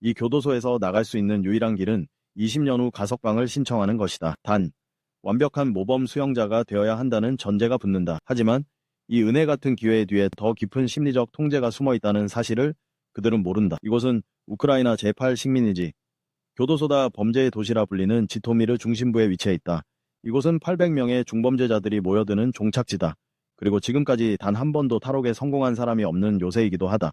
이 교도소에서 나갈 수 있는 유일한 길은 20년 후 가석방을 신청하는 것이다. 단, 완벽한 모범 수용자가 되어야 한다는 전제가 붙는다. 하지만 이 은혜 같은 기회 뒤에 더 깊은 심리적 통제가 숨어 있다는 사실을 그들은 모른다. 이곳은 우크라이나 제8 식민지지. 교도소다 범죄의 도시라 불리는 지토미르 중심부에 위치해 있다. 이곳은 800명의 중범죄자들이 모여드는 종착지다. 그리고 지금까지 단 한 번도 탈옥에 성공한 사람이 없는 요새이기도 하다.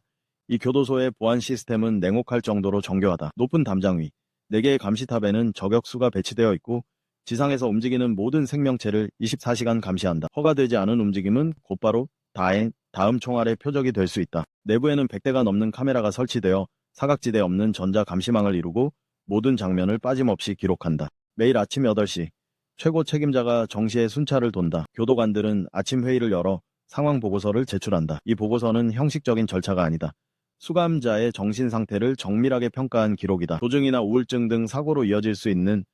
이 교도소의 보안 시스템은 냉혹할 정도로 정교하다. 높은 담장 위 4개의 감시탑에는 저격수가 배치되어 있고 지상에서 움직이는 모든 생명체를 24시간 감시한다. 허가되지 않은 움직임은 곧바로 다음 총알의 표적이 될 수 있다. 내부에는 100대가 넘는 카메라가 설치되어 사각지대 없는 전자 감시망을 이루고 모든 장면을 빠짐없이 기록한다. 매일 아침 8시 최고 책임자가 정시에 순찰을 돈다. 교도관들은 아침 회의를 열어 상황 보고서를 제출한다. 이 보고서는 형식적인 절차가 아니다. 수감자의 정신 상태를 정밀하게 평가한 기록이다. 조증이나 우울증 등 사고로 이어질 수 있는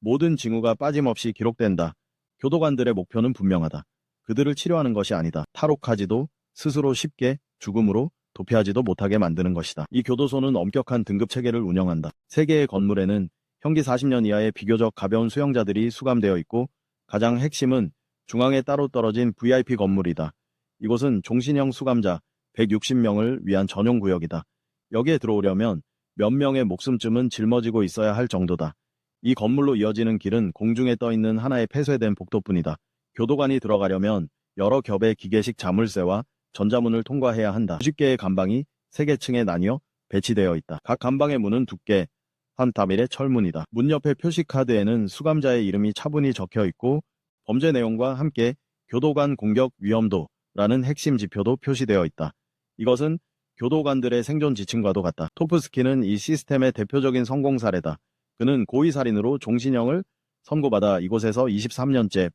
모든 징후가 빠짐없이 기록된다. 교도관들의 목표는 분명하다. 그들을 치료하는 것이 아니다. 탈옥하지도 스스로 쉽게 죽음으로 도피하지도 못하게 만드는 것이다. 이 교도소는 엄격한 등급 체계를 운영한다. 3개의 건물에는 형기 40년 이하의 비교적 가벼운 수용자들이 수감되어 있고 가장 핵심은 중앙에 따로 떨어진 VIP 건물이다. 이곳은 종신형 수감자 160명을 위한 전용 구역이다. 여기에 들어오려면 몇 명의 목숨쯤은 짊어지고 있어야 할 정도다. 이 건물로 이어지는 길은 공중에 떠있는 하나의 폐쇄된 복도뿐이다. 교도관이 들어가려면 여러 겹의 기계식 자물쇠와 전자문을 통과해야 한다. 90개의 감방이 3개 층에 나뉘어 배치되어 있다. 각 감방의 문은 두께 한 다밀의 철문이다. 문 옆의 표시카드에는 수감자의 이름이 차분히 적혀 있고 범죄 내용과 함께 교도관 공격 위험도라는 핵심 지표도 표시되어 있다. 이것은 교도관들의 생존 지침과도 같다. 토프스키는 이 시스템의 대표적인 성공 사례다. 그는 고의살인으로 종신형을 선고받아 이곳에서 23년째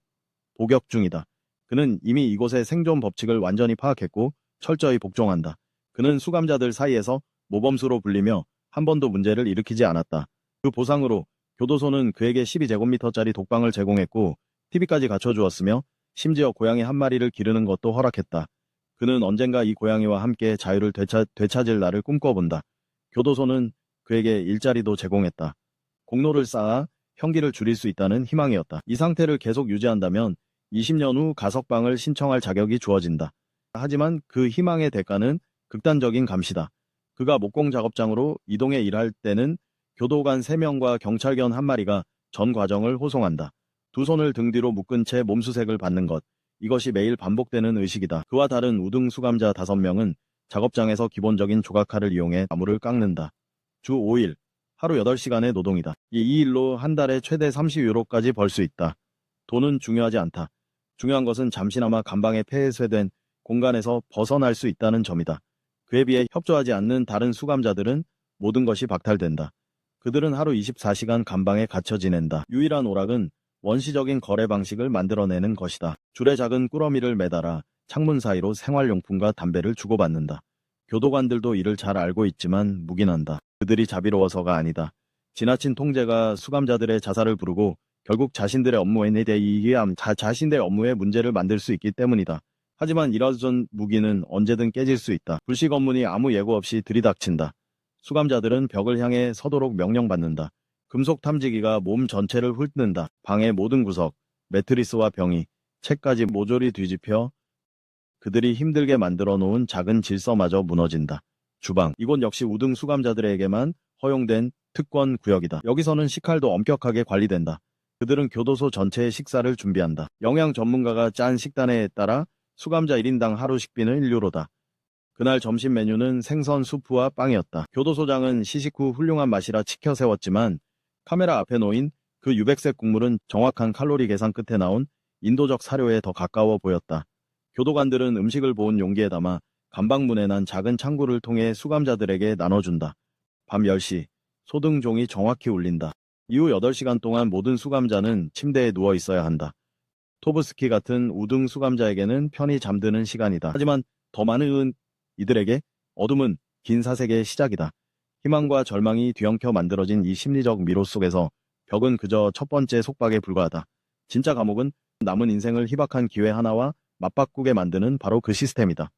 복역 중이다. 그는 이미 이곳의 생존 법칙을 완전히 파악했고 철저히 복종한다. 그는 수감자들 사이에서 모범수로 불리며 한 번도 문제를 일으키지 않았다. 그 보상으로 교도소는 그에게 12제곱미터짜리 독방을 제공했고 TV까지 갖춰주었으며 심지어 고양이 한 마리를 기르는 것도 허락했다. 그는 언젠가 이 고양이와 함께 자유를 되찾을 날을 꿈꿔본다. 교도소는 그에게 일자리도 제공했다. 공로를 쌓아 형기를 줄일 수 있다는 희망이었다. 이 상태를 계속 유지한다면 20년 후 가석방을 신청할 자격이 주어진다. 하지만 그 희망의 대가는 극단적인 감시다. 그가 목공 작업장으로 이동해 일할 때는 교도관 3명과 경찰견 1마리가 전 과정을 호송한다. 두 손을 등 뒤로 묶은 채 몸수색을 받는 것. 이것이 매일 반복되는 의식이다. 그와 다른 우등 수감자 5명은 작업장에서 기본적인 조각칼을 이용해 나무를 깎는다. 주 5일, 하루 8시간의 노동이다. 이 일로 한 달에 최대 30유로까지 벌 수 있다. 돈은 중요하지 않다. 중요한 것은 잠시나마 감방에 폐쇄된 공간에서 벗어날 수 있다는 점이다. 그에 비해 협조하지 않는 다른 수감자들은 모든 것이 박탈된다. 그들은 하루 24시간 감방에 갇혀 지낸다. 유일한 오락은 원시적인 거래 방식을 만들어내는 것이다. 줄에 작은 꾸러미를 매달아 창문 사이로 생활용품과 담배를 주고받는다. 교도관들도 이를 잘 알고 있지만 묵인한다. 그들이 자비로워서가 아니다. 지나친 통제가 수감자들의 자살을 부르고 결국 자신들의 업무에 문제를 만들 수 있기 때문이다. 하지만 이러전 무기는 언제든 깨질 수 있다. 불식 업무니 아무 예고 없이 들이닥친다. 수감자들은 벽을 향해 서도록 명령받는다. 금속 탐지기가 몸 전체를 훑는다. 방의 모든 구석, 매트리스와 병이, 책까지 모조리 뒤집혀 그들이 힘들게 만들어 놓은 작은 질서마저 무너진다. 주방. 이곳 역시 우등 수감자들에게만 허용된 특권 구역이다. 여기서는 식칼도 엄격하게 관리된다. 그들은 교도소 전체의 식사를 준비한다. 영양 전문가가 짠 식단에 따라 수감자 1인당 하루 식비는 1유로다. 그날 점심 메뉴는 생선 수프와 빵이었다. 교도소장은 시식 후 훌륭한 맛이라 치켜 세웠지만 카메라 앞에 놓인 그 유백색 국물은 정확한 칼로리 계산 끝에 나온 인도적 사료에 더 가까워 보였다. 교도관들은 음식을 보온 용기에 담아 감방문에 난 작은 창구를 통해 수감자들에게 나눠준다. 밤 10시, 소등종이 정확히 울린다. 이후 8시간 동안 모든 수감자는 침대에 누워 있어야 한다. 토브스키 같은 우등 수감자에게는 편히 잠드는 시간이다. 하지만 더 많은 이들에게 어둠은 긴 사색의 시작이다. 희망과 절망이 뒤엉켜 만들어진 이 심리적 미로 속에서 벽은 그저 첫 번째 속박에 불과하다. 진짜 감옥은 남은 인생을 희박한 기회 하나와 맞바꾸게 만드는 바로 그 시스템이다.